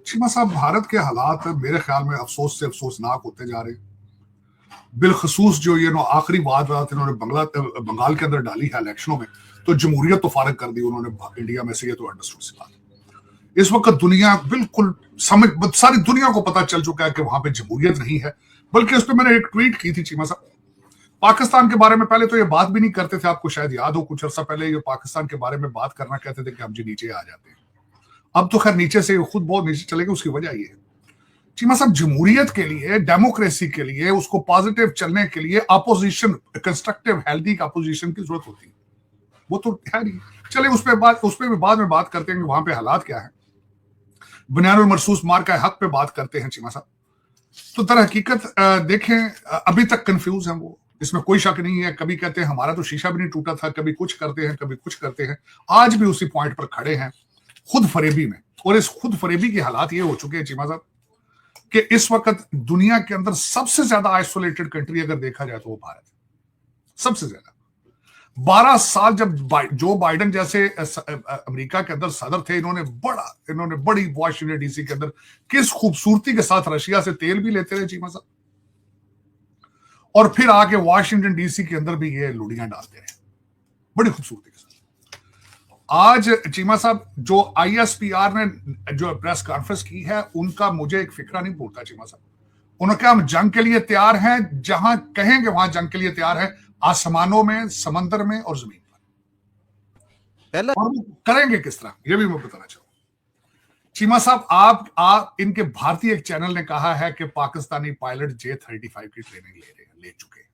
चीमा साहब, भारत के हालात मेरे ख्याल में अफसोस से अफसोसनाक होते जा रहे हैं। बिलखसूस जो ये आखिरी बात इन्होंने बंगाल के अंदर डाली है इलेक्शनों में, तो जमहूरियत तो फारग कर दी उन्होंने इंडिया में से, ये तो अंडरस्टूड सी बात। इस वक्त दुनिया बिल्कुल सारी दुनिया को पता चल चुका है कि वहां पे जमहूरियत नहीं है। बल्कि उस पर मैंने एक ट्वीट की थी चीमा साहब, पाकिस्तान के बारे में पहले तो ये बात भी नहीं करते थे, आपको शायद याद हो, कुछ अर्सा पहले ये पाकिस्तान के बारे में बात करना कहते थे कि हम जी नीचे आ जाते हैं। अब तो खैर नीचे से खुद बहुत नीचे चले गए। उसकी वजह ये है चीमा साहब, जमहूरियत के लिए, डेमोक्रेसी के लिए, उसको पॉजिटिव चलने के लिए अपोजिशन, कंस्ट्रक्टिव हेल्दी अपोजिशन की जरूरत होती है। वो तो है नहीं। चले उस पर भी बाद में बात करते हैं कि वहां पे हालात क्या है। बुनियानुल मरसूस मार का हक पे बात करते हैं चीमा साहब। तो दर हकीकत देखें, अभी तक कंफ्यूज हैं वो, इसमें कोई शक नहीं है। कभी कहते हैं हमारा तो शीशा भी नहीं टूटा था, कभी कुछ करते हैं, कभी कुछ करते हैं। आज भी उसी पॉइंट पर खड़े हैं, खुद फरेबी में। और इस खुद फरेबी के हालात ये हो चुके हैं चीमा साहब कि इस वक्त दुनिया के अंदर सबसे ज्यादा आइसोलेटेड कंट्री अगर देखा जाए तो वो भारत है। सबसे ज्यादा 12 साल जब जो बाइडेन जैसे अमेरिका के अंदर सदर थे, इन्होंने बड़ी वॉशिंगटन डीसी के अंदर किस खूबसूरती के साथ रशिया से तेल भी लेते रहे चीमा साहब, और फिर आके वॉशिंगटन डीसी के अंदर भी ये लुड़ियां डालते रहे बड़ी खूबसूरती के साथ। आज चीमा साहब जो आईएसपीआर ने जो प्रेस कॉन्फ्रेंस की है, उनका मुझे एक फिक्रा नहीं भूलता चीमा साहब। उन्होंने कहा हम जंग के लिए तैयार हैं, जहां कहेंगे वहां जंग के लिए तैयार है, आसमानों में, समंदर में और जमीन पर। और वो करेंगे किस तरह, ये भी मैं बताना चाहूंगा चीमा साहब। आप इनके भारतीय एक चैनल ने कहा है कि पाकिस्तानी पायलट J-35 की ट्रेनिंग ले चुके हैं।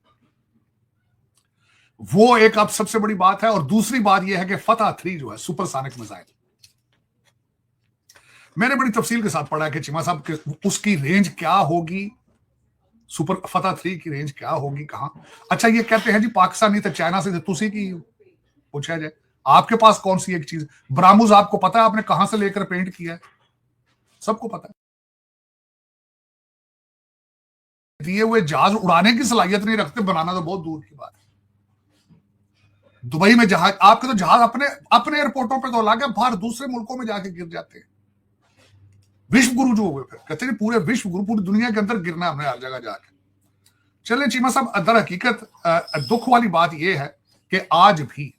वो एक अब सबसे बड़ी बात है। और दूसरी बात यह है कि फतह 3 जो है सुपरसोनिक मिसाइल, मैंने बड़ी तफसील के साथ पढ़ा है कि चीमा साहब कि उसकी रेंज क्या होगी, सुपर फतह 3 की रेंज क्या होगी, कहां। अच्छा, ये कहते हैं जी पाकिस्तान नहीं तो चाइना से तुसी की पूछा जाए, आपके पास कौन सी एक चीज ब्राह्मोस, आपको पता है आपने कहां से लेकर पेंट किया है, सबको पता है। दिए हुए जहाज उड़ाने की सलाहियत नहीं रखते, बनाना तो बहुत दूर की बात है। दुबई में जहाज, आपके तो जहाज अपने एयरपोर्टों पे तो अलग है, बाहर दूसरे मुल्कों में जाके गिर जाते हैं। विश्व गुरु जो हुए, फिर कहते हैं पूरे विश्व गुरु, पूरी दुनिया के अंदर गिरना हमने हर जगह जाके। चले चीमा साहब, दर हकीकत दुख वाली बात यह है कि आज भी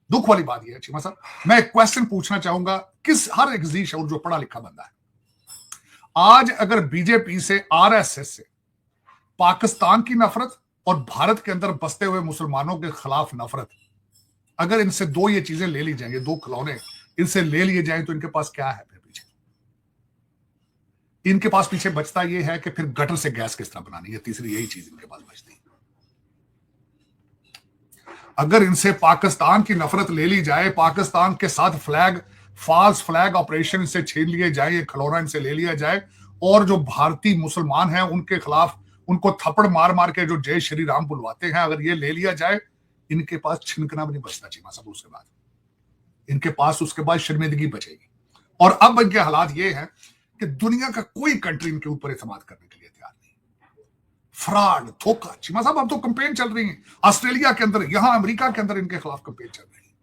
दुख वाली बात यह है चीमा साहब, मैं एक क्वेश्चन पूछना चाहूंगा हर एक जी शऊर जो पढ़ा लिखा बंदा है, आज अगर बीजेपी से, आरएसएस से पाकिस्तान की नफरत और भारत के अंदर बसते हुए मुसलमानों के खिलाफ नफरत, अगर इनसे दो ये चीजें ले ली जाएंगे, दो खिलौने इनसे ले लिए जाएं, तो इनके पास क्या है फिर पीछे? इनके पास पीछे बचता ये है कि फिर गटर से गैस किस तरह बनानी है, तीसरी यही चीज इनके पास बचती है। अगर इनसे पाकिस्तान की नफरत ले ली जाए, पाकिस्तान के साथ फॉल्स फ्लैग ऑपरेशन से छीन लिए जाए, ये खिलौना इनसे ले लिया जाए, और जो भारतीय मुसलमान हैं उनके खिलाफ उनको थप्पड़ मार मार के जो जय श्री राम बुलवाते हैं, अगर ये ले लिया जाए, इनके पास छिनकना भी नहीं बचता चीमा साहब। उसके बाद इनके पास उसके बाद शर्मिंदगी बचेगी। और अब इनके हालात ये हैं कि दुनिया का कोई कंट्री इनके ऊपर एतमाद करने के लिए तैयार नहीं। फ्रॉड, धोखा चीमा साहब, अब तो कंपेन चल रही है ऑस्ट्रेलिया के अंदर, यहां अमेरिका के अंदर इनके खिलाफ कंपेन चल रही है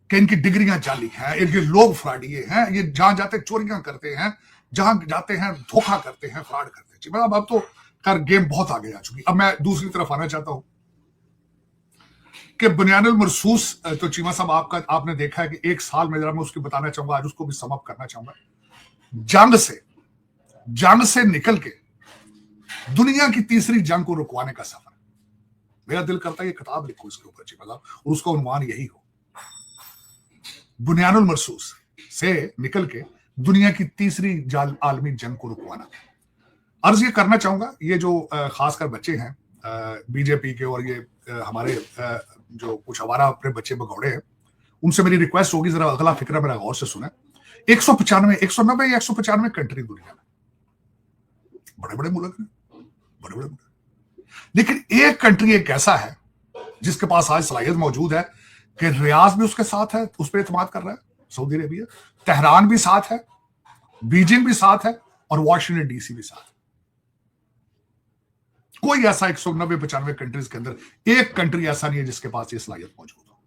कि इनकी डिग्रियां जाली हैं, इनके लोग फ्रॉडिये हैं, ये जहां जाते चोरियां करते हैं, जहां जाते हैं धोखा करते हैं, फ्रॉड करते हैं चीमा साहब। अब तो कर गेम बहुत आगे जा चुकी। अब मैं दूसरी तरफ आना चाहता हूं कि बुनियानुल मरसूस, तो चीमा साहब आपने देखा है कि एक साल में, जरा मैं उसकी बताना चाहूंगा, आज उसको भी समअप करना चाहूंगा। जंग से निकल के दुनिया की तीसरी जंग को रुकवाने का सफर। मेरा दिल करता है ये किताब लिखो इसके ऊपर चीमा साहब, और उसका उन्वान यही हो, बुनियानुल मरसूस से निकल के दुनिया की तीसरी आलमी जंग को रुकवाना। अर्ज ये करना चाहूंगा, ये जो खासकर बच्चे हैं बीजेपी के, और ये हमारे जो कुछ हमारा अपने बच्चे भगौड़े हैं, उनसे मेरी रिक्वेस्ट होगी जरा अगला फिक्रा मेरा गौर से सुने। 190 या 195 कंट्री दुनिया में, बड़े बड़े मुल्क हैं, बड़े बड़े मुल्क, लेकिन एक कंट्री एक ऐसा है जिसके पास आज सलाहियत मौजूद है कि रियाज भी उसके साथ है, उस पर एतमाद कर रहा है, सऊदी अरेबिया, तेहरान भी साथ है, बीजिंग भी साथ है, और वॉशिंगटन डीसी भी साथ है। कोई ऐसा 190-95 कंट्रीज के अंदर एक कंट्री ऐसा नहीं है जिसके पास ये सलाहियत मौजूद हो।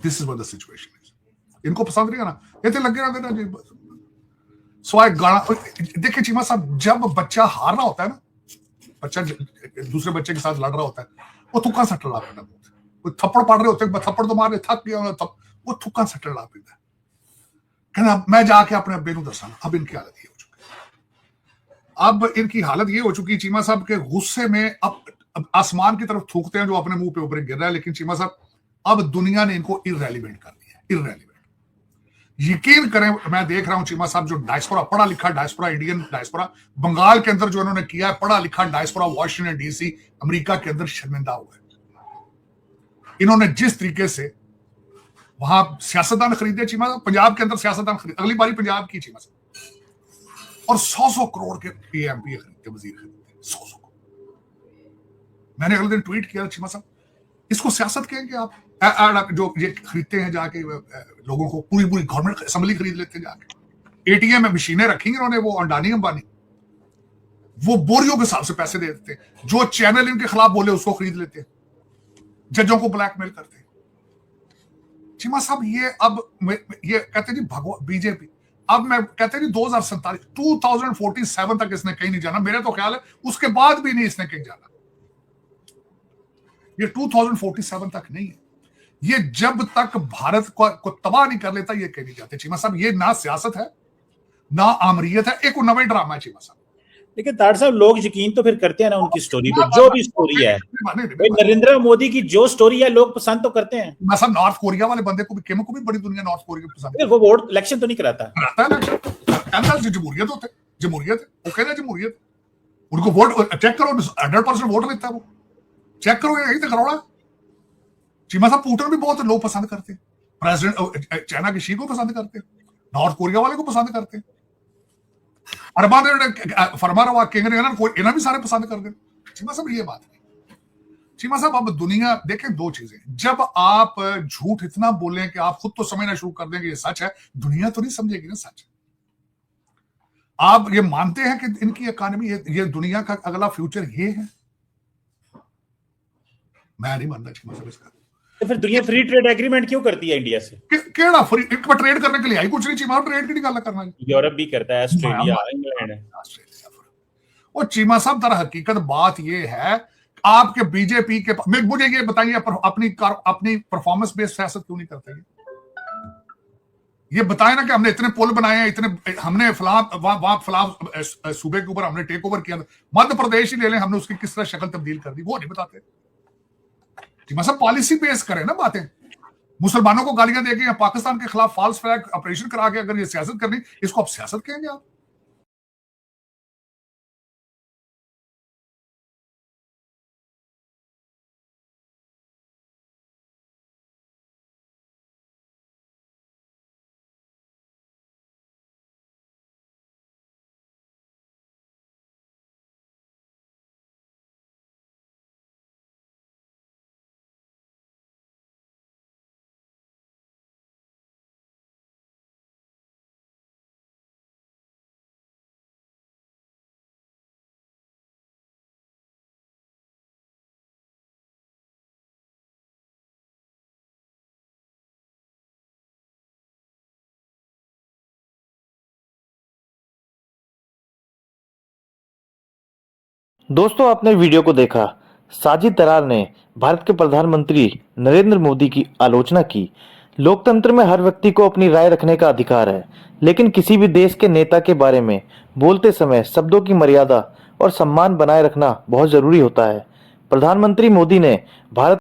This is what the situation is. इनको पसंद नहीं आना, ये तो लगे रहते ना जी स्वाय गाना। देखिए चीमा साहब, जब बच्चा हार रहा होता है ना, बच्चा दूसरे बच्चे के साथ लड़ रहा होता है, वो थुक्का सट्टा ला पैदा, वो थप्पड़ पड़ रहे होते हैं, थप्पड़ तो मारे थक गया, वो थुक्का सट्टा ला पैदा, कहना मैं जाके अपने अब्बे को दसा। अब इनकी हालत ये हो चुकी है, अब इनकी हालत ये हो चुकी है चीमा साहब के गुस्से में अब आसमान की तरफ थूकते हैं जो अपने मुंह पे ऊपर गिर रहा है। लेकिन चीमा साहब अब दुनिया ने इनको इररेलेवेंट कर दिया है, इररेलेवेंट। यकीन करें, मैं देख रहा हूं चीमा साहब, जो डायस्पोरा, पढ़ा लिखा डायस्पोरा, इंडियन डायस्पोरा बंगाल के अंदर जो इन्होंने किया है, पढ़ा लिखा डायस्पोरा वाशिंगटन डीसी अमेरिका के अंदर शर्मिंदा हुआ है। इन्होंने जिस तरीके से वहां सियासतदान खरीदे चीमा साहब, पंजाब के अंदर सियासतदान खरीदे, अगली बारी पंजाब की चीमा साहब, और 100-100 करोड़ के पीएमपी खरीदते, वजीर खरीदते 100-100 करोड़। मैंने अगले दिन ट्वीट किया चीमा साहब, इसको सियासत कहेंगे आप? जो ये खरीदते हैं जाके लोगों को, पूरी पूरी गवर्नमेंट असेंबली खरीद लेते हैं जाके, एटीएम में मशीनें रखी उन्होंने, वो अंडानी अंबानी, वो बोरियों के हिसाब से पैसे दे देते हैं, जो चैनल इनके खिलाफ बोले उसको खरीद लेते हैं, जजों को ब्लैकमेल करते हैं। चीमा साहब ये अब ये कहते हैं जी भगवान बीजेपी, अब मैं कहते हैं जी 2047 तक इसने कहीं नहीं जाना, मेरा तो ख्याल है उसके बाद भी नहीं इसने कहीं जाना, ये 2047 तक नहीं है, ये जब तक भारत को तबाह नहीं कर लेता ये कहीं नहीं जाते चीमा साहब। ये ना सियासत है ना आमरीयत है, एक नवा ड्रामा है चीमा साहब। लेकिन ताड़ साहब लोग यकीन तो फिर करते हैं ना उनकी स्टोरी पे, जो भी स्टोरी है। नरेंद्र मोदी की जो स्टोरी है लोग पसंद तो करते हैं। मैं सब नॉर्थ कोरिया वाले बंदे को भी, किम को भी बड़ी दुनिया नॉर्थ कोरिया को पसंद है। वो वोट इलेक्शन तो नहीं कराता है, जमहूरियत होते, जमहूरियत वो कहना जमहूरियत, उनको वोट चेक करो, 100% वोट लेता है वो, चेक करो यही तो करोड़ा। चीमा साहब पुतिन भी बहुत लोग पसंद करते हैं, प्रेसिडेंट चाइना के शी को पसंद करते हैं, नॉर्थ कोरिया वाले को पसंद करते हैं, अरबान फरमा रहा किंग इन्हें भी सारे पसंद करते हैं। चीमा साहब ये बात है चीमा साहब, अब दुनिया देखें दो चीजें, जब आप झूठ इतना बोलें कि आप खुद तो समझना शुरू कर देंगे ये सच है, दुनिया तो नहीं समझेगी ना सच। आप ये मानते हैं कि इनकी इकॉनमी, ये दुनिया का अगला फ्यूचर ये है? मैं नहीं मानता चीमा साहब इसका। तो फिर दुनिया फ्री ट्रेड एग्रीमेंट क्यों करती है इंडिया से? केड़ा फ्री ट्रेड करने के लिए आई कुछ नहीं चीमा, ट्रेड की गल करना। यूरोप भी करता है, ऑस्ट्रेलिया, इंग्लैंड। और चीमा साहब दर हकीकत बात ये है, आपके बीजेपी के, मुझे ये बताइए अपनी परफॉर्मेंस बेस्ड सियासत क्यों नहीं करते? ये बताए ना कि हमने इतने पुल बनाए हैं, इतने हमने फलां सूबे के ऊपर हमने टेक ओवर किया, मध्य प्रदेश ही ले लें, हमने उसकी किस तरह शक्ल तब्दील कर दी, वो नहीं बताते। सब पॉलिसी बेस करें ना बातें, मुसलमानों को गालियां देके या पाकिस्तान के खिलाफ फॉल्स फ्लैग ऑपरेशन करा के अगर ये सियासत करनी, इसको आप सियासत कहेंगे आप? दोस्तों, आपने वीडियो को देखा। साजिद तरार ने भारत के प्रधानमंत्री नरेंद्र मोदी की आलोचना की। लोकतंत्र में हर व्यक्ति को अपनी राय रखने का अधिकार है, लेकिन किसी भी देश के नेता के बारे में बोलते समय शब्दों की मर्यादा और सम्मान बनाए रखना बहुत जरूरी होता है। प्रधानमंत्री मोदी ने भारत